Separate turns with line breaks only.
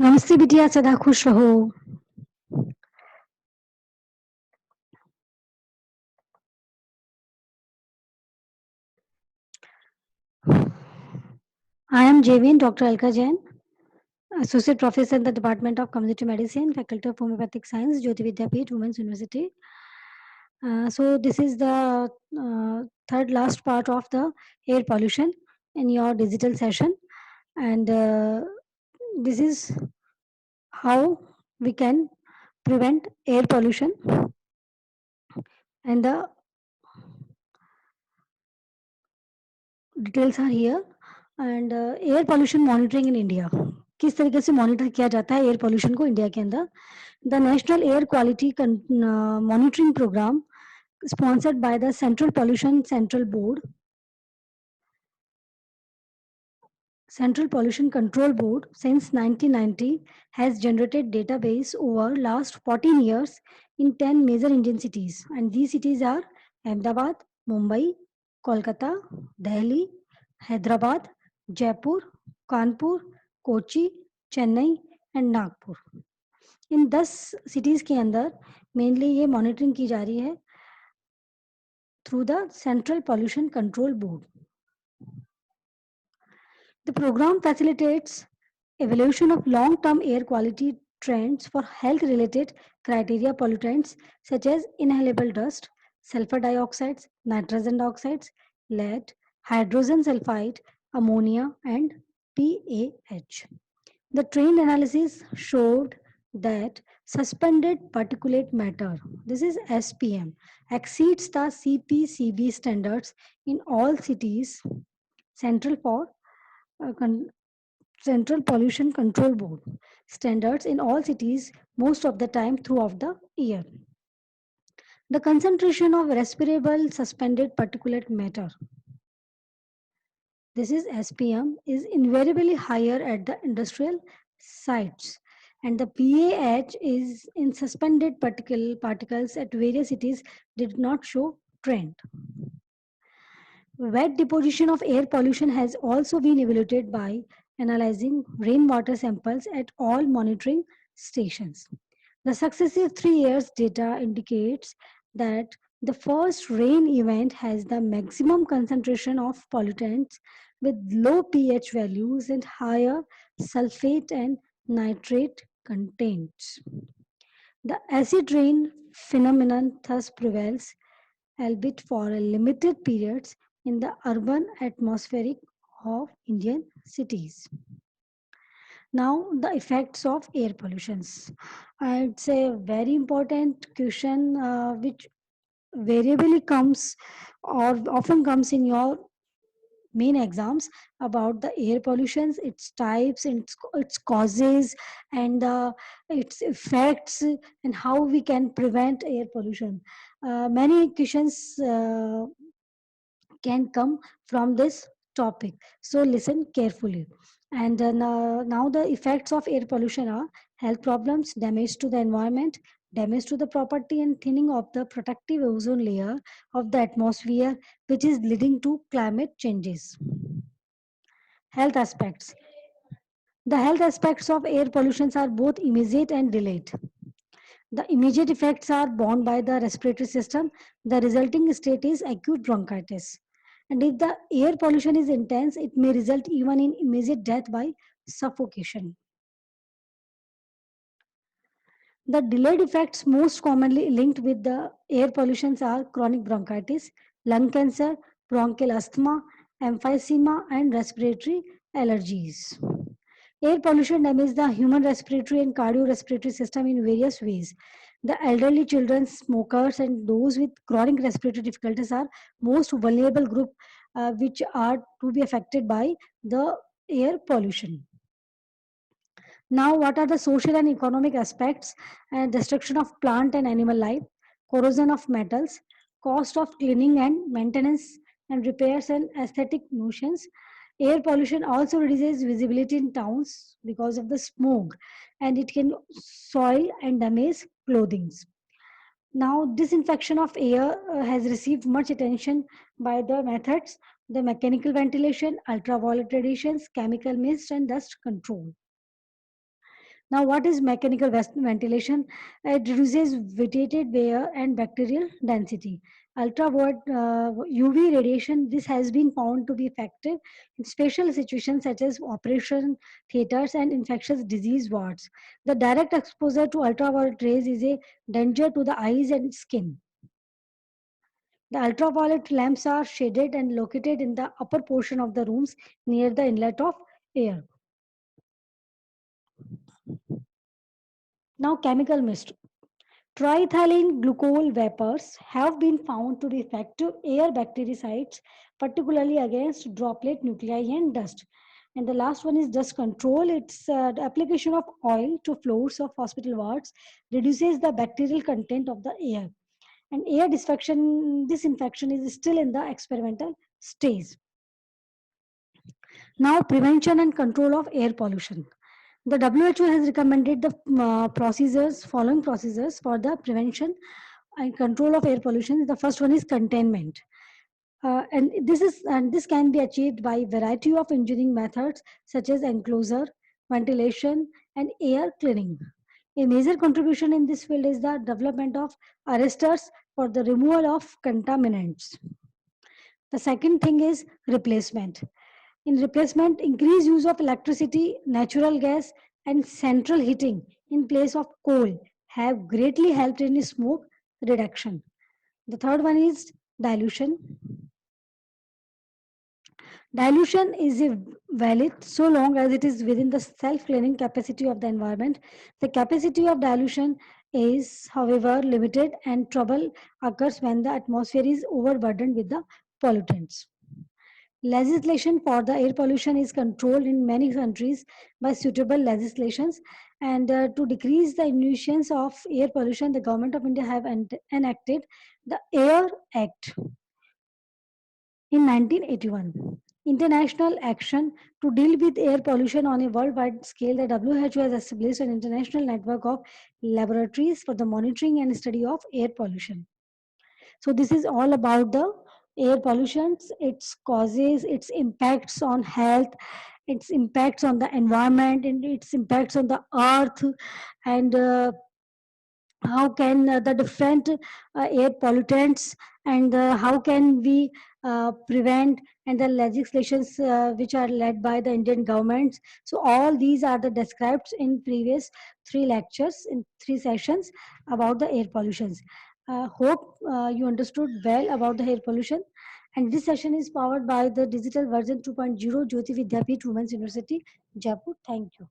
नमस्ते बिटिया, सदा खुश रहो। I am Javin, Dr. Alka Jain, Associate Professor in the Department of Community Medicine, Faculty of Homeopathic Science, Jyoti Vidyapeeth, Women's University. So this is the third last part of the air pollution in your digital session, and this is how we can prevent air pollution, and the details are here. And air pollution monitoring in India, किस तरीके से monitor किया जाता है air pollution को India के अंदर. The national air quality monitoring programme sponsored by the Central Pollution Control Board since 1990 has generated database over last 14 years in 10 major Indian cities, and these cities are Ahmedabad, Mumbai, Kolkata, Delhi, Hyderabad, Jaipur, Kanpur, Kochi, Chennai and Nagpur. In 10 cities के अंदर mainly ये monitoring की जा रही है through the Central Pollution Control Board. The program facilitates evaluation of long-term air quality trends for health-related criteria pollutants such as inhalable dust, sulfur dioxides, nitrogen oxides, lead, hydrogen sulfide, ammonia, and PAH. The trained analysis showed that suspended particulate matter, this is SPM, exceeds the CPCB standards in all cities. Central for uh, con- Central Pollution Control Board standards in all cities most of the time throughout the year. The concentration of respirable suspended particulate matter, this is SPM, is invariably higher at the industrial sites, and the PAH is in suspended particles at various cities did not show trend. Wet deposition of air pollution has also been evaluated by analyzing rainwater samples at all monitoring stations. The successive 3 years data indicates that the first rain event has the maximum concentration of pollutants with low pH values and higher sulfate and nitrate contents. The acid rain phenomenon thus prevails, albeit for a limited periods, in the urban atmospheric of Indian cities. Now, the effects of air pollutions. It's a very important question which variably comes or often comes in your main exams about the air pollutions, its types and its causes, and its effects, and how we can prevent air pollution. Many questions can come from this topic. So listen carefully. And now the effects of air pollution are health problems, damage to the environment, damage to the property, and thinning of the protective ozone layer of the atmosphere, which is leading to climate changes. Health aspects. The health aspects of air pollution are both immediate and delayed. The immediate effects are borne by the respiratory system. The resulting state is acute bronchitis. And if the air pollution is intense, it may result even in immediate death by suffocation. The delayed effects most commonly linked with the air pollution are chronic bronchitis, lung cancer, bronchial asthma, emphysema, and respiratory allergies. Air pollution damages the human respiratory and cardiorespiratory system in various ways. The elderly, children, smokers, and those with chronic respiratory difficulties are most vulnerable group which are to be affected by the air pollution. Now, what are the social and economic aspects? Destruction of plant and animal life, corrosion of metals, cost of cleaning and maintenance and repairs and aesthetic notions. Air pollution also reduces visibility in towns because of the smoke, and it can soil and damage clothing. Now, disinfection of air has received much attention by the methods, the mechanical ventilation, ultraviolet radiations, chemical mist, and dust control. Now, what is mechanical ventilation? It reduces vitiated air and bacterial density. Ultraviolet UV radiation, this has been found to be effective in special situations such as operation theaters and infectious disease wards. The direct exposure to ultraviolet rays is a danger to the eyes and skin. The ultraviolet lamps are shaded and located in the upper portion of the rooms near the inlet of air. Now, chemical mist. Triethylene glycol vapors have been found to be effective air bactericides, particularly against droplet nuclei and dust. And the last one is dust control. It's the application of oil to floors of hospital wards reduces the bacterial content of the air. And air disinfection is still in the experimental stage. Now, prevention and control of air pollution. The WHO has recommended the following procedures for the prevention and control of air pollution. The first one is containment. And this can be achieved by variety of engineering methods such as enclosure, ventilation, and air cleaning. A major contribution in this field is the development of arresters for the removal of contaminants. The second thing is replacement. In replacement, increased use of electricity, natural gas, and central heating in place of coal have greatly helped in smoke reduction. The third one is dilution. Dilution is valid so long as it is within the self-cleaning capacity of the environment. The capacity of dilution is, however, limited, and trouble occurs when the atmosphere is overburdened with the pollutants. Legislation for the air pollution is controlled in many countries by suitable legislations. And to decrease the emissions of air pollution, the government of India have enacted the Air Act in 1981. International action to deal with air pollution on a worldwide scale, the WHO has established an international network of laboratories for the monitoring and study of air pollution. So this is all about the air pollution, its causes, its impacts on health, its impacts on the environment, and its impacts on the earth, and how can the different air pollutants, and how can we prevent, and the legislations which are led by the Indian governments. So all these are the described in previous three lectures in three sessions about the air pollutions. Hope you understood well about the air pollution. And this session is powered by the digital version 2.0 Jyoti Vidyapeeth Women's University, Jaipur. Thank you.